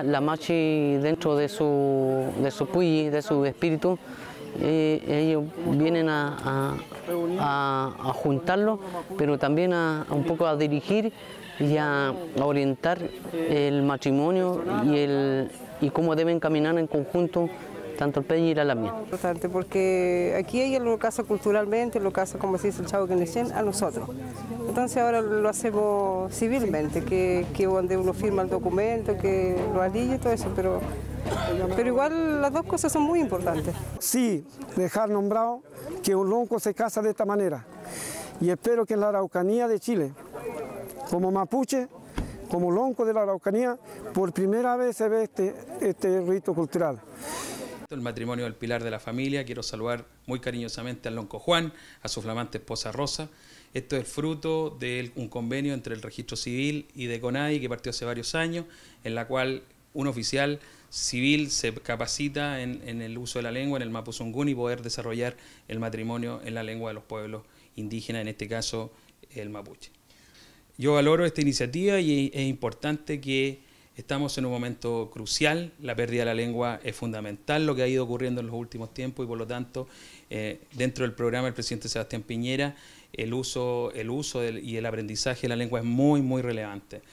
La machi, dentro de su puyi, de su espíritu, ellos vienen a juntarlo, pero también un poco a dirigir y a orientar el matrimonio y cómo deben caminar en conjunto tanto el peñi y la lamia. Importante porque aquí ella lo casa culturalmente, lo casa, como se dice el chavo que dicen, a nosotros. Entonces ahora lo hacemos civilmente, que donde uno firma el documento, que lo alille y todo eso, pero igual las dos cosas son muy importantes. Sí, dejar nombrado que un lonco se casa de esta manera y espero que en la Araucanía de Chile, como mapuche, como lonco de la Araucanía, por primera vez se ve este rito cultural. El matrimonio del pilar de la familia. Quiero saludar muy cariñosamente al lonco Juan, a su flamante esposa Rosa. Esto es fruto de un convenio entre el Registro Civil y de CONADI que partió hace varios años, en la cual un oficial civil se capacita en el uso de la lengua, en el mapuzungún, y poder desarrollar el matrimonio en la lengua de los pueblos indígenas, en este caso el mapuche. Yo valoro esta iniciativa y es importante que estamos en un momento crucial. La pérdida de la lengua es fundamental, lo que ha ido ocurriendo en los últimos tiempos, y por lo tanto, dentro del programa del presidente Sebastián Piñera, el uso y el aprendizaje de la lengua es muy relevante.